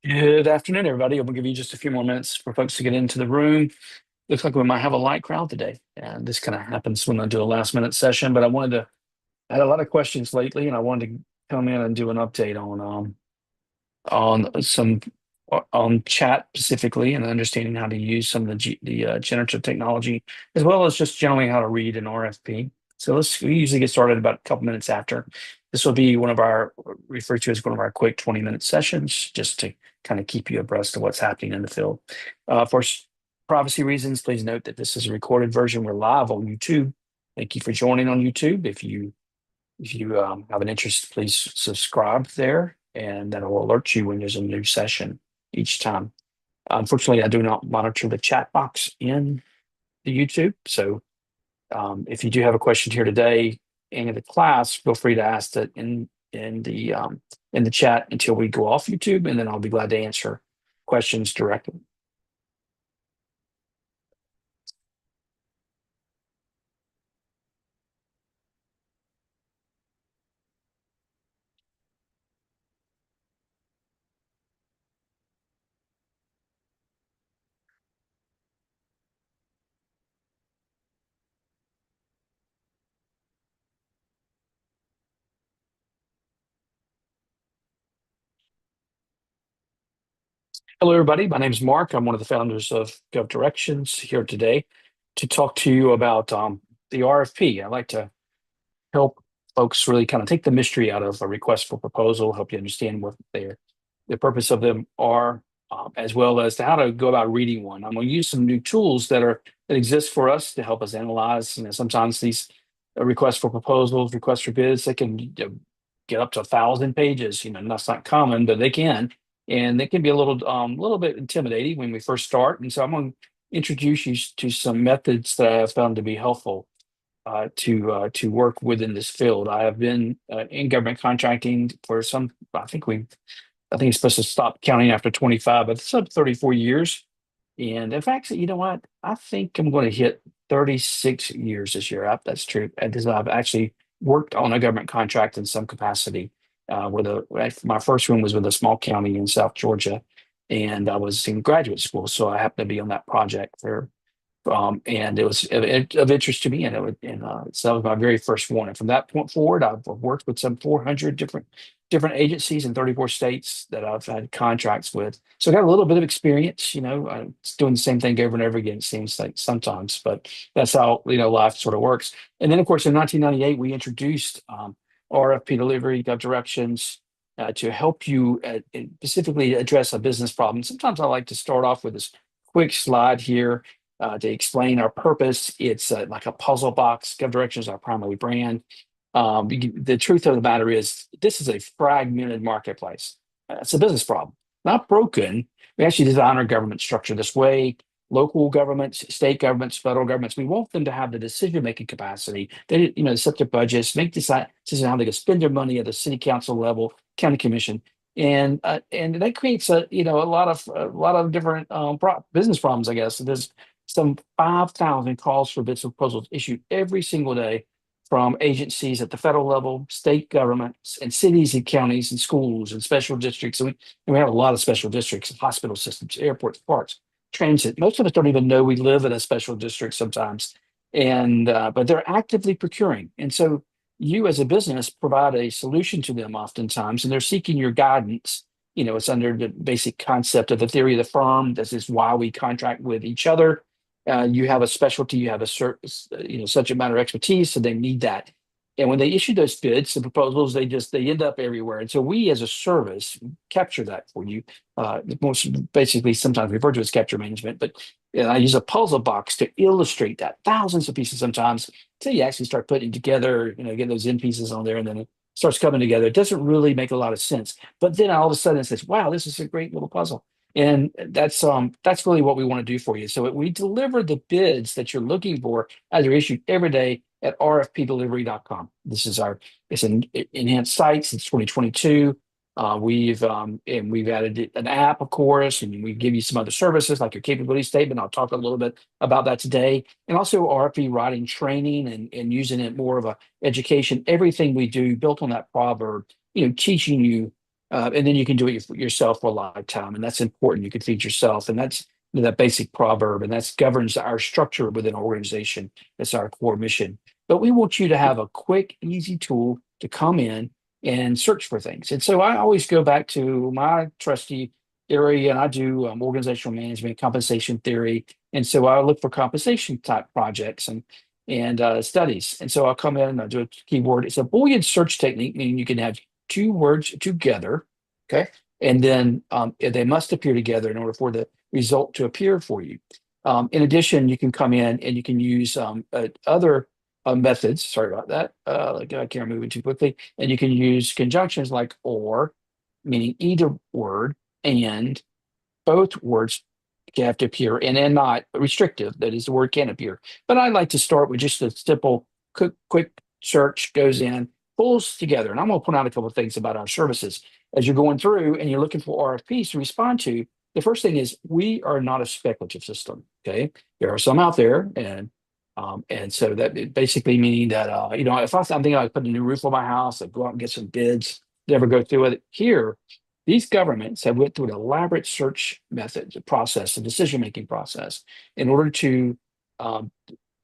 Good afternoon, everybody. I'm gonna give you just a few more minutes for folks to get into the room. Looks like we might have a light crowd today. And this kind of happens when I do a last minute session, but I had a lot of questions lately and I wanted to come in and do an update on some on chat specifically and understanding how to use some of the generative technology, as well as just generally how to read an RFP. So we usually get started about a couple minutes after. This will be one of our referred to as one of our quick 20-minute sessions, just to kind of keep you abreast of what's happening in the field. Privacy reasons, please note that this is a recorded version. We're live on YouTube. Thank you for joining on YouTube. If you have an interest, please subscribe there, and that will alert you when there's a new session each time. Unfortunately, I do not monitor the chat box in the YouTube. So if you do have a question here today in the class, feel free to ask that in the chat until we go off YouTube, and then I'll be glad to answer questions directly. Hello, everybody. My name is Mark. I'm one of the founders of GovDirections here today to talk to you about the RFP. I like to help folks really kind of take the mystery out of a request for proposal, help you understand what the purpose of them are, as well as to how to go about reading one. I'm going to use some new tools that exist for us to help us analyze. Sometimes these requests for proposals, requests for bids, they can get up to 1,000 pages. That's not common, but they can, and they can be a little bit intimidating when we first start. And so I'm going to introduce you to some methods that I have found to be helpful to work within this field. I have been in government contracting for some. I think it's supposed to stop counting after 25, but it's up 34 years. And in fact, you know what? I think I'm going to hit 36 years this year. That's true. I've actually worked on a government contract in some capacity. My first one was with a small county in South Georgia, and I was in graduate school, so I happened to be on that project for and it was of interest to me, so that was my very first one. And from that point forward, I've worked with some 400 different agencies in 34 states that I've had contracts with. So I got a little bit of experience. It's doing the same thing over and over again. It seems like sometimes, but that's how life sort of works. And then, of course, in 1998, we introduced RFP delivery, gov directions. To help you specifically address a business problem. Sometimes I like to start off with this quick slide here to explain our purpose. It's like a puzzle box. GovDirections is our primary brand. The truth of the matter is, this is a fragmented marketplace. It's a business problem, not broken. We actually design our government structure this way. Local governments, state governments, federal governments, we want them to have the decision-making capacity. They set their budgets, make decisions on how they can spend their money at the city council level, county commission, and that creates a lot of different business problems. I guess there's some 5,000 calls for bids and proposals issued every single day from agencies at the federal level, state governments, and cities and counties and schools and special districts. And we have a lot of special districts, hospital systems, airports, parks, transit. Most of us don't even know we live in a special district sometimes, and but they're actively procuring. And so you as a business provide a solution to them oftentimes, and they're seeking your guidance. It's under the basic concept of the theory of the firm. This is why we contract with each other. You have a specialty, you have a certain, subject matter expertise, so they need that. And when they issue those bids and proposals, they end up everywhere. And so we, as a service, capture that for you. Most basically, sometimes referred to as capture management, but I use a puzzle box to illustrate that. Thousands of pieces sometimes, until you actually start putting together, get those end pieces on there, and then it starts coming together. It doesn't really make a lot of sense. But then all of a sudden it says, wow, this is a great little puzzle. And that's really what we want to do for you. So we deliver the bids that you're looking for as they're issued every day at rfpdelivery.com. It's an enhanced site since 2022. We've added an app, of course, and we give you some other services like your capability statement. I'll talk a little bit about that today, and also RFP writing training and using it more of a education. Everything we do built on that proverb, teaching you And then you can do it yourself for a lifetime, and that's important. You can feed yourself, and that's that basic proverb, and that governs our structure within an organization. That's our core mission. But we want you to have a quick, easy tool to come in and search for things. And so I always go back to my trusty area, and I do organizational management, compensation theory, and so I look for compensation type projects and studies. And so I'll come in and I'll do a keyword. It's a Boolean search technique, meaning you can have two words together, okay? And then they must appear together in order for the result to appear for you. In addition, you can come in and you can use other methods. Sorry about that. Like I can't move it too quickly. And you can use conjunctions like or, meaning either word, and both words have to appear and not restrictive. That is, the word can appear. But I like to start with just a simple, quick search goes in, pulls together. And I'm going to point out a couple of things about our services. As you're going through and you're looking for RFPs to respond to, the first thing is we are not a speculative system. Okay. There are some out there, and so that basically meaning that if I'm thinking I put a new roof on my house, I go out and get some bids, never go through with it. Here, these governments have went through an elaborate search method, process, a decision-making process in order to um,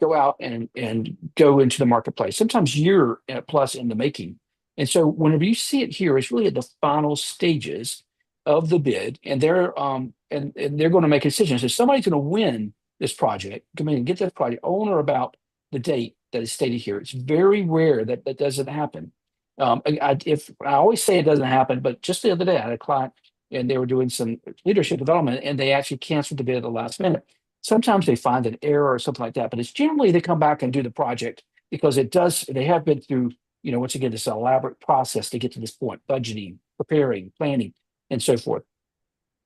go out and go into the marketplace, sometimes year plus in the making. And so whenever you see it here, it's really at the final stages of the bid, and they're going to make a decision. So somebody's going to win this project, come in and get that project on or about the date that is stated here. It's very rare that that doesn't happen. If I always say it doesn't happen, but just the other day I had a client and they were doing some leadership development and they actually canceled the bid at the last minute. Sometimes they find an error or something like that, but it's generally they come back and do the project because they have been through, once again, this elaborate process to get to this point, budgeting, preparing, planning, and so forth.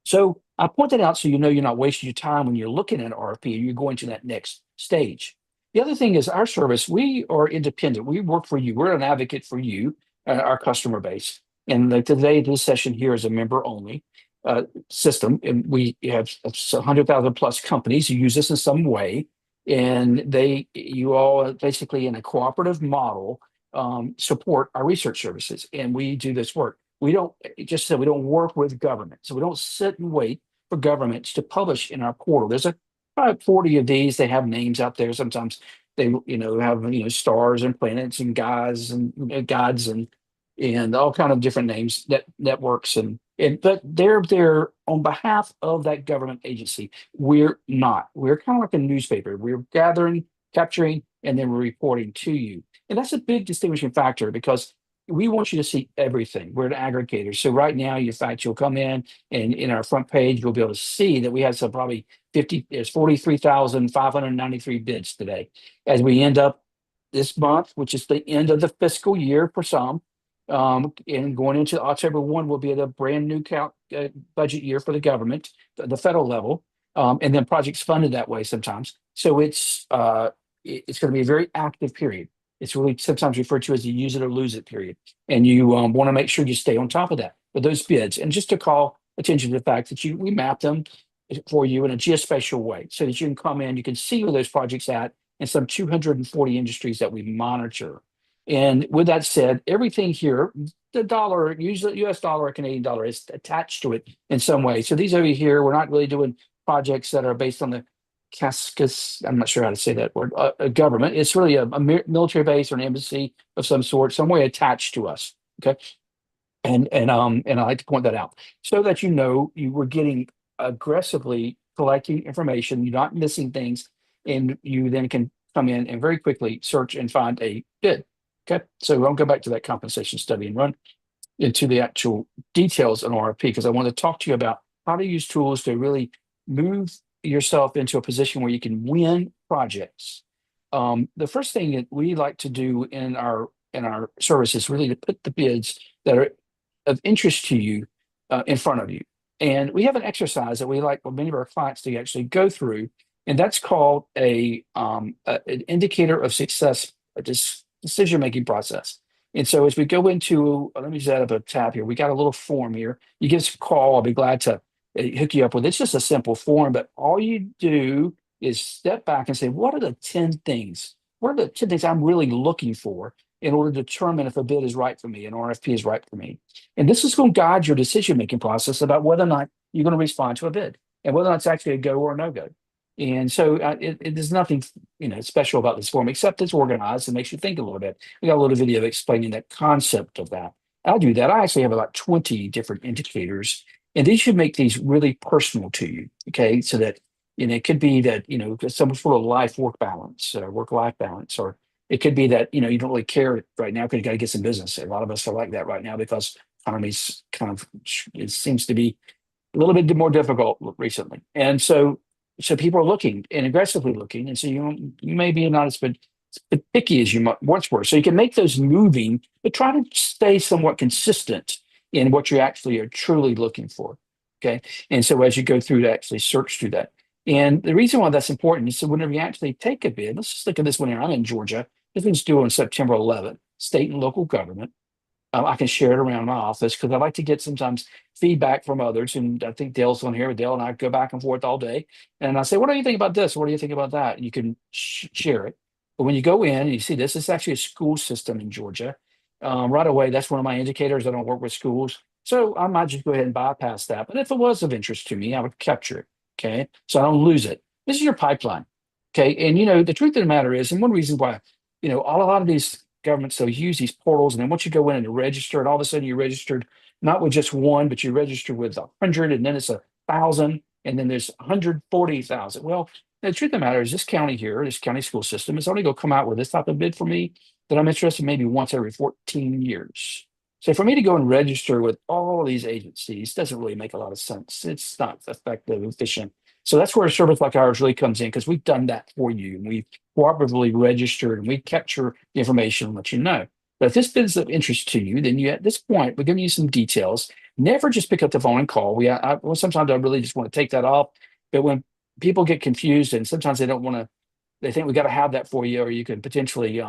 So I point that out so you know you're not wasting your time when you're looking at an RFP and you're going to that next stage. The other thing is our service, we are independent. We work for you. We're an advocate for you, our customer base. And like today, this session here is a member only system. And we have 100,000 plus companies who use this in some way. And you all basically in a cooperative model support our research services. And we do this work. We don't, it just said we don't work with government. So we don't sit and wait for governments to publish in our portal. There's about 40 of these. They have names out there. Sometimes they, have, stars and planets and guys and gods and all kind of different names, networks but they're there on behalf of that government agency. We're not. We're kind of like a newspaper. We're gathering, capturing, and then we're reporting to you. And that's a big distinguishing factor because we want you to see everything. We're an aggregator. So right now, in fact, you'll come in and in our front page, you'll be able to see that we have some probably there's 43,593 bids today. As we end up this month, which is the end of the fiscal year for some, and going into October 1 will be at a brand new budget year for the government, the federal level, and then projects funded that way sometimes. So it's going to be a very active period. It's really sometimes referred to as the use it or lose it period. And you want to make sure you stay on top of that with those bids. And just to call attention to the fact that we map them for you in a geospatial way so that you can come in, you can see where those projects at in some 240 industries that we monitor. And with that said, everything here, the dollar, usually US dollar or Canadian dollar is attached to it in some way. So these over here, we're not really doing projects that are based on the Cascas, I'm not sure how to say that word, a government. It's really a military base or an embassy of some sort, some way attached to us. Okay. And I like to point that out so that you were getting aggressively collecting information, you're not missing things, and you then can come in and very quickly search and find a bid. Okay. So I'll go back to that compensation study and run into the actual details on RFP because I want to talk to you about how to use tools to really move yourself into a position where you can win projects. The first thing that we like to do in our service is really to put the bids that are of interest to you in front of you. And we have an exercise that we like for many of our clients to actually go through, and that's called an indicator of success, a decision-making process. And so as we go into, let me set up a tab here. We got a little form here. You give us a call. I'll be glad to hook you up with. It's just a simple form, but all you do is step back and say, what are the 10 things? What are the 10 things I'm really looking for in order to determine if a bid is right for me, an RFP is right for me. And this is going to guide your decision-making process about whether or not you're going to respond to a bid and whether or not it's actually a go or a no-go. And so there's nothing, special about this form, except it's organized and makes you think a little bit. We got a little video explaining that concept of that. I'll do that. I actually have about 20 different indicators, and these should make these really personal to you. Okay. So that, it could be that, some sort of life-work balance, work-life balance, or it could be that, you don't really care right now because you got to get some business. A lot of us are like that right now because economy's it seems to be a little bit more difficult recently. And so people are looking and aggressively looking. And so you may be not as picky as you once were. So you can make those moving, but try to stay somewhat consistent in what you actually are truly looking for. Okay. And so as you go through to actually search through that. And the reason why that's important is so whenever you actually take a bid, let's just look at this one here. I'm in Georgia. This one's due on September 11th, state and local government. I can share it around my office because I like to get sometimes feedback from others. And I think Dale's on here. Dale and I go back and forth all day. And I say, what do you think about this? What do you think about that? And you can share it. But when you go in and you see this, it's actually a school system in Georgia. Right away, that's one of my indicators. I don't work with schools. So I might just go ahead and bypass that. But if it was of interest to me, I would capture it. Okay. So I don't lose it. This is your pipeline. Okay. And, the truth of the matter is, and one reason why, a lot of these governments, they'll use these portals. And then once you go in and register, and all of a sudden you're registered not with just one, but you register with 100, and then it's 1,000, and then there's 140,000. Well, the truth of the matter is this county here, this county school system is only going to come out with this type of bid for me that I'm interested in maybe once every 14 years. So for me to go and register with all of these agencies doesn't really make a lot of sense. It's not effective, efficient. So that's where a service like ours really comes in because we've done that for you. And we've cooperatively registered and we capture the information and let you know. But if this bid is of interest to you, then at this point, we're giving you some details. Never just pick up the phone and call. Well, sometimes I really just want to take that off. But when people get confused and sometimes they don't want to, they think we got to have that for you, or you could potentially,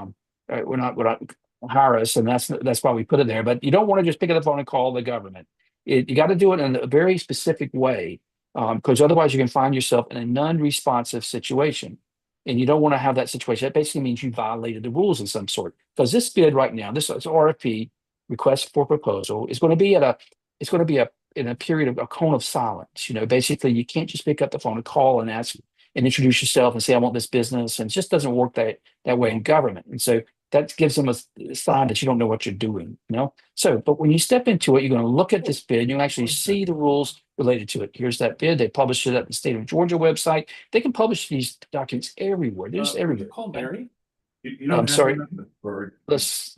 we're not hire us, and that's why we put it there. But you don't want to just pick up the phone and call the government. You got to do it in a very specific way, because otherwise you can find yourself in a non-responsive situation, and you don't want to have that situation. That basically means you violated the rules of some sort. Because this bid right now, this RFP, request for proposal, is going to be in a period of a cone of silence. Basically you can't just pick up the phone and call and ask and introduce yourself and say, I want this business. And it just doesn't work that way in government. And so that gives them a sign that you don't know what you're doing. So, but when you step into it, you're going to look at this bid, you'll actually see the rules related to it. Here's that bid. They publish it at the state of Georgia website. They can publish these documents everywhere. They're just everywhere. Call Mary. You I'm don't sorry. Or Let's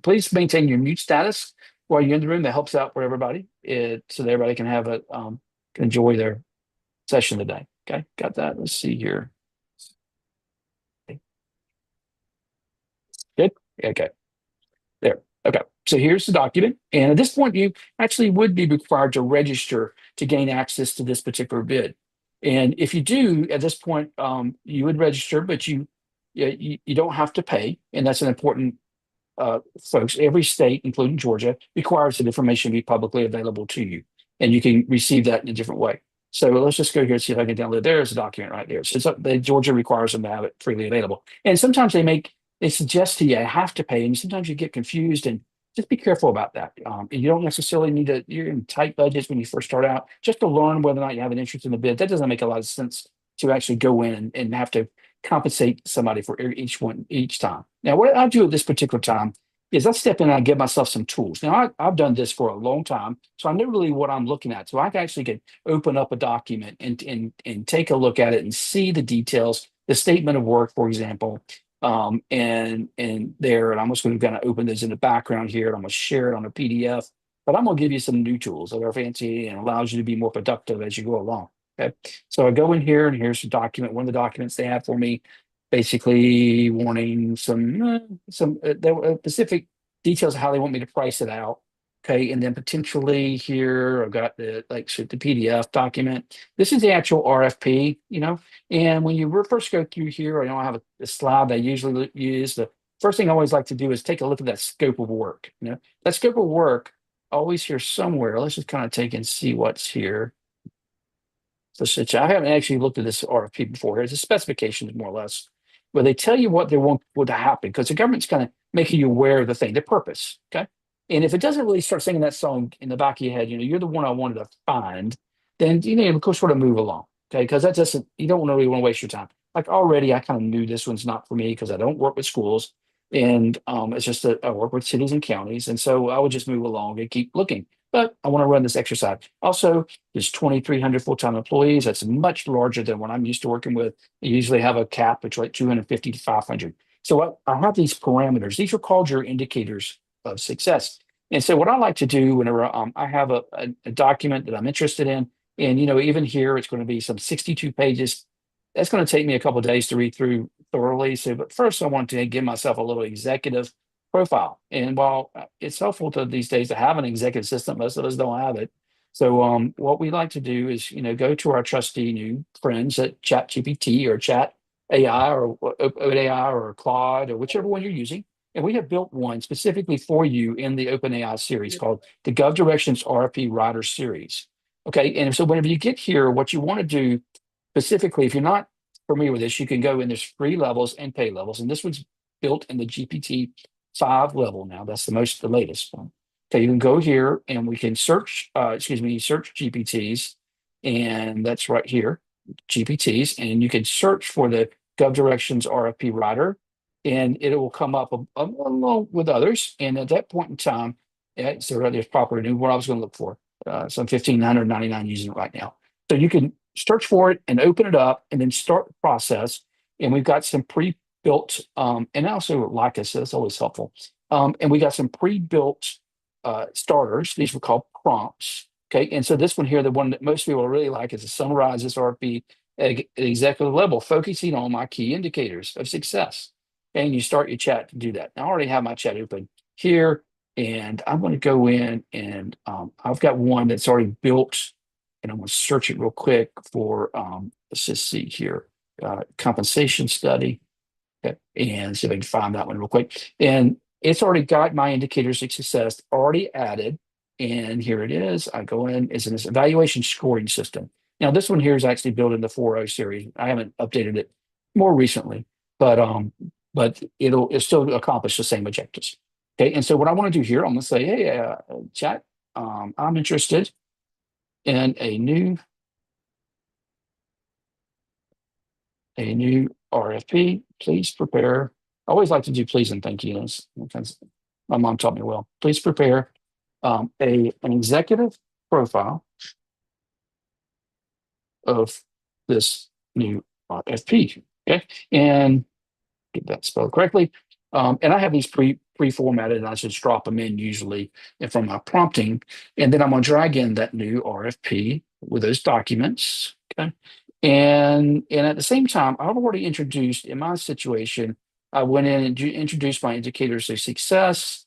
please maintain your mute status while you're in the room. That helps out for everybody. So that everybody can have can enjoy their session today. Okay, got that. Let's see here. Good. Okay. There. Okay. So here's the document. And at this point, you actually would be required to register to gain access to this particular bid. And if you do at this point, you would register, but you don't have to pay. And that's an important folks. Every state, including Georgia, requires that information be publicly available to you. And you can receive that in a different way. So let's just go here and see if I can download. There's a document right there. So Georgia requires them to have it freely available. And sometimes they suggest to you, I have to pay, and sometimes you get confused, and just be careful about that. You don't necessarily need you're in tight budgets when you first start out, just to learn whether or not you have an interest in the bid. That doesn't make a lot of sense to actually go in and have to compensate somebody for each time. Now, what I do at this particular time is I step in and I give myself some tools. Now, I've done this for a long time, so I know really what I'm looking at. So I actually can open up a document and take a look at it and see the details, the statement of work, for example, and there. And I'm just going to kind of open this in the background here. And I'm going to share it on a PDF. But I'm going to give you some new tools that are fancy and allows you to be more productive as you go along. Okay, so I go in here and here's the document. One of the documents they have for me, basically wanting some specific details of how they want me to price it out. Okay, and then potentially here I've got the PDF document. This is the actual RFP, And when you first go through here, I don't have a slide I usually use. The first thing I always like to do is take a look at that scope of work. That scope of work always here somewhere. Let's just kind of take and see what's here. So I haven't actually looked at this RFP before. Here's the specifications, more or less, where they tell you what they want to happen, because the government's kind of making you aware of the thing, the purpose. Okay. And if it doesn't really start singing that song in the back of your head, you're the one I wanted to find, then of course sort of move along. Okay. Because that doesn't you don't really want to waste your time. Like already I kind of knew this one's not for me because I don't work with schools. And it's just that I work with cities and counties. And so I would just move along and keep looking. But I want to run this exercise. Also, there's 2,300 full-time employees. That's much larger than what I'm used to working with. You usually have a cap between like 250 to 500. So I have these parameters. These are called your indicators of success. And so what I like to do whenever I have a document that I'm interested in, and even here it's going to be some 62 pages. That's going to take me a couple of days to read through thoroughly. So, but first I want to give myself a little executive profile. And while it's helpful to these days to have an executive assistant, most of us don't have it. So what we like to do is, go to our trusty new friends at ChatGPT or Chat AI or OpenAI or Claude or whichever one you're using. And we have built one specifically for you in the OpenAI series called the GovDirections RFP Writer Series. Okay. And so whenever you get here, what you want to do specifically, if you're not familiar with this, you can go in, there's free levels and pay levels. And this one's built in the GPT-5 level now. That's the latest one. Okay, you can go here and we can search, search GPTs, and that's right here, GPTs, and you can search for the GovDirections RFP writer, and it will come up along with others. And at that point in time, so there's property new, what I was going to look for. So 1,599 using it right now. So you can search for it and open it up and then start the process. And we've got some pre-built, and I also like this, so that's always helpful. And we got some pre-built starters. These were called prompts. Okay. And so this one here, the one that most people really like is a summarize this RFP at executive level, focusing on my key indicators of success. And you start your chat to do that. Now, I already have my chat open here, and I'm going to go in and I've got one that's already built, and I'm going to search it real quick for, let's just see here, compensation study. Okay. And see if I can find that one real quick. And it's already got my indicators of success already added. And here it is. I go in, it's in this evaluation scoring system. Now, this one here is actually built in the 4.0 series. I haven't updated it more recently, but it'll still accomplish the same objectives. Okay. And so what I want to do here, I'm going to say, hey, chat, I'm interested in a new RFP. Please prepare. I always like to do please and thank you. My mom taught me well. Please prepare an executive profile of this new RFP. Okay, and get that spelled correctly. And I have these pre-formatted, and I just drop them in usually from my prompting, and then I'm going to drag in that new RFP with those documents. Okay, and at the same time, I've already introduced in my situation. I went in and introduced my indicators of success.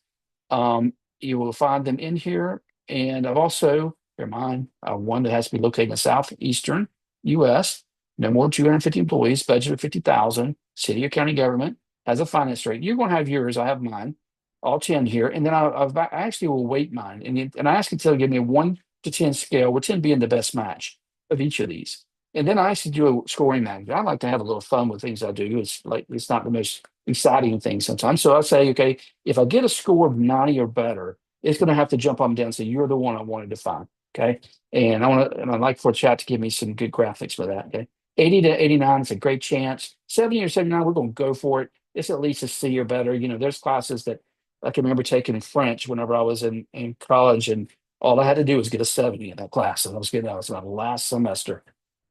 You will find them in here, and I've also, bear in mind, one that has to be located in the southeastern U.S. No more than 250 employees, budget of 50,000, city or county government, has a finance rate. You're going to have yours. I have mine, all 10 here. And then I actually will weight mine. And I ask it to give me a 1 to 10 scale, with 10 being the best match of each of these. And then I actually do a scoring manager. I like to have a little fun with things I do. It's not the most exciting thing sometimes. So I say, okay, if I get a score of 90 or better, it's going to have to jump up and down. So you're the one I wanted to find. Okay. And I'd like for chat to give me some good graphics for that. Okay. 80 to 89 is a great chance. 70 or 79, we're going to go for it. It's at least a C or better. There's classes that I can remember taking in French whenever I was in college, and all I had to do was get a 70 in that class. And that was my last semester.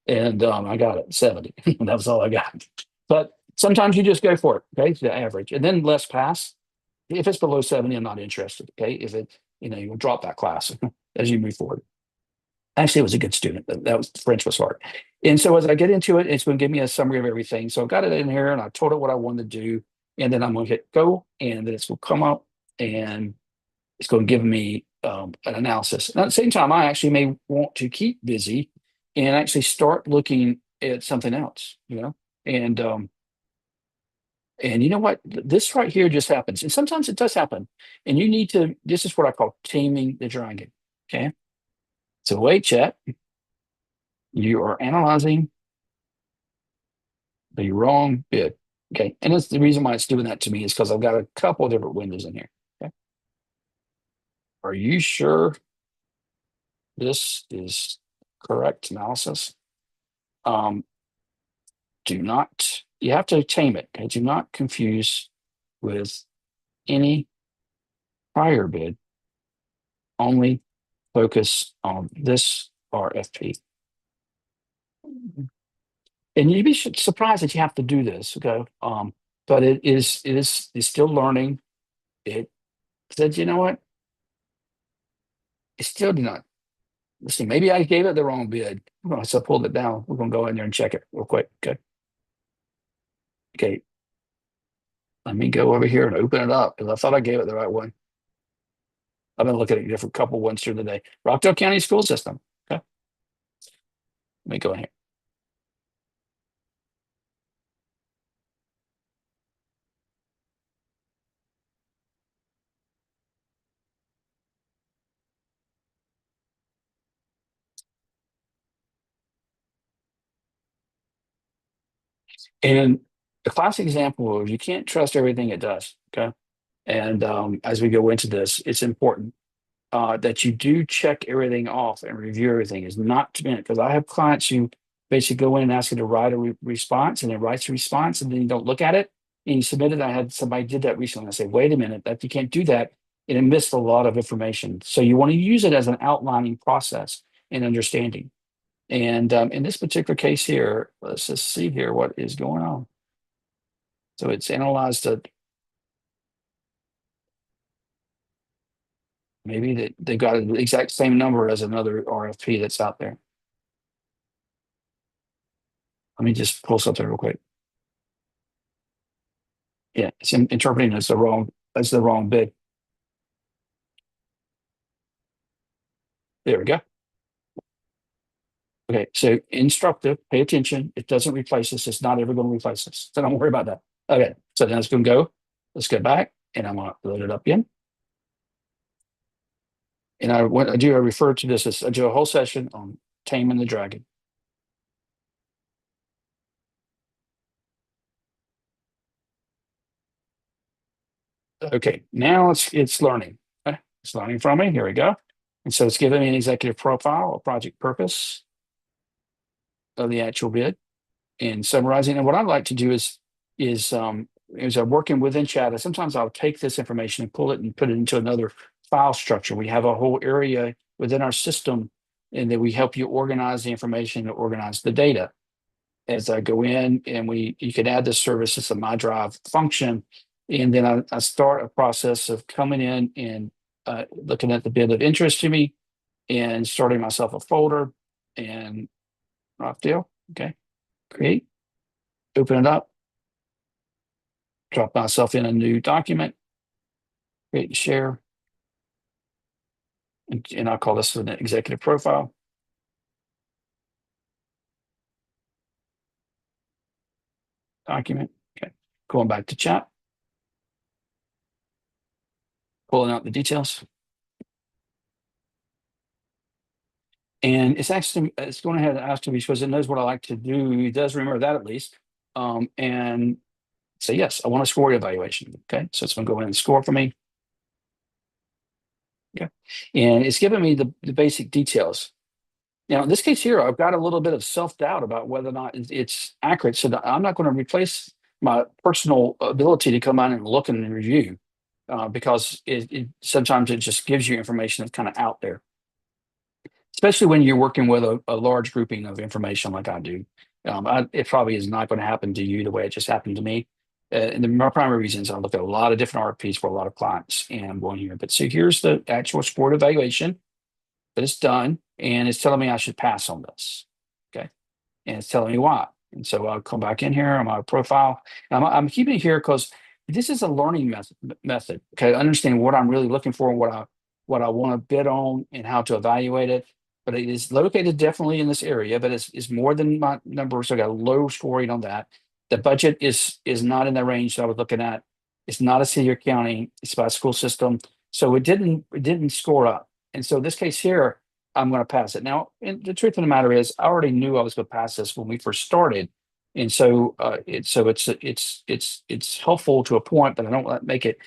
And I got it, 70. And that was all I got. But sometimes you just go for it, okay? It's the average. And then less pass. If it's below 70, I'm not interested. Okay. If it, you'll drop that class as you move forward. Actually, it was a good student, but French was hard. And so as I get into it, it's going to give me a summary of everything. So I've got it in here, and I told it what I wanted to do. And then I'm going to hit go, and then it's going to come up and it's going to give me an analysis. And at the same time, I actually may want to keep busy and actually start looking at something else, and you know what? This right here just happens. And sometimes it does happen. And this is what I call taming the dragon. Okay. So wait, chat. You are analyzing the wrong bit. Okay. And that's the reason why it's doing that to me is because I've got a couple of different windows in here. Okay. Are you sure this is correct analysis? Um, do not, you have to tame it. Okay? Do not confuse with any prior bid, only focus on this RFP. And you'd be surprised that you have to do this. Okay. But it's still learning. It said, you know what? It still did not. Let's see, maybe I gave it the wrong bid. So I pulled it down. We're gonna go in there and check it real quick. Okay. Okay. Let me go over here and open it up because I thought I gave it the right one. I've been looking at different couple ones through the day. Rockdale County School System. Okay. Let me go in here. And a classic example of you can't trust everything it does. Okay. And as we go into this, it's important that you do check everything off and review everything. Is not to be because I have clients who basically go in and ask you to write a response and it writes a response and then you don't look at it and you submit it. I had somebody did that recently. I say, wait a minute, that you can't do that. And it missed a lot of information. So you want to use it as an outlining process and understanding. And in this particular case here, let's just see here what is going on. So it's analyzed maybe that they got the exact same number as another RFP that's out there. Let me just pull something real quick. Yeah, it's interpreting as the wrong bid. There we go. Okay, so instructive, pay attention. It doesn't replace us. It's not ever going to replace us. So don't worry about that. Okay, so then it's going to go. Let's go back and I'm going to load it up again. And I refer to this as I do a whole session on taming the dragon. Okay, now it's learning. Okay, it's learning from me. Here we go. And so it's giving me an executive profile, a project purpose of the actual bid, and summarizing. And what I like to do is I'm working within chat. Sometimes I'll take this information and pull it and put it into another file structure. We have a whole area within our system, and then we help you organize the information and organize the data. As I go in, and you can add this service as a My Drive function, and then I start a process of coming in and looking at the bid of interest to me, and starting myself a folder, and rough deal. Okay, create, open it up, drop myself in a new document, create and share, and I'll call this an executive profile. Document. Okay, going back to chat, pulling out the details. And it's going ahead and ask me because it knows what I like to do. It does remember that at least. And say, yes, I want a score evaluation. Okay, so it's going to go in and score for me. Okay, and it's giving me the basic details. Now, in this case here, I've got a little bit of self-doubt about whether or not it's accurate. So I'm not going to replace my personal ability to come on and look and review because sometimes it just gives you information that's kind of out there, especially when you're working with a large grouping of information like I do. It probably is not going to happen to you the way it just happened to me. My primary reasons I look at a lot of different RFPs for a lot of clients, and I'm going here. But so here's the actual scored evaluation that it's done, and it's telling me I should pass on this. Okay, and it's telling me why. And so I'll come back in here on my profile. And I'm keeping it here because this is a learning method. Okay, understanding what I'm really looking for and what I want to bid on and how to evaluate it. But it is located definitely in this area, but it's more than my number. So I got a low scoring on that. The budget is not in the range that I was looking at. It's not a city or county. It's by school system. So it didn't score up. And so this case here, I'm going to pass it. Now, and the truth of the matter is, I already knew I was going to pass this when we first started. And so it's helpful to a point, but I don't make it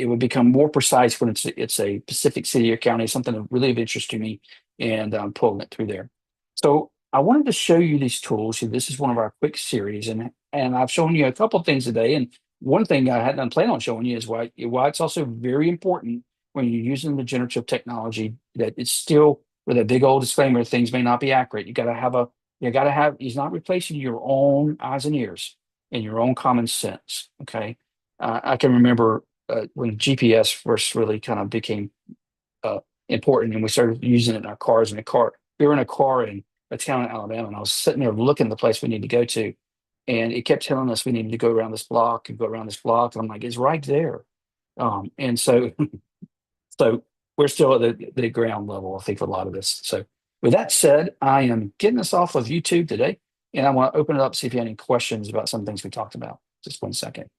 would become more precise when it's a specific city or county, something of really of interest to me, and pulling it through there. So I wanted to show you these tools. This is one of our quick series, and I've shown you a couple of things today. And one thing I hadn't planned on showing you is why it's also very important when you're using the generative technology that it's still with a big old disclaimer, things may not be accurate. You got to have, he's not replacing your own eyes and ears and your own common sense. Okay. I can remember when GPS first really kind of became uh, important, and we started using it in our cars. In a car, we were in a car in a town in Alabama, and I was sitting there looking at the place we need to go to, and it kept telling us we needed to go around this block and go around this block, and I'm like, it's right there. And so, so we're still at the ground level, I think, for a lot of this. So, with that said, I am getting us off of YouTube today, and I want to open it up, see if you have any questions about some things we talked about. Just one second.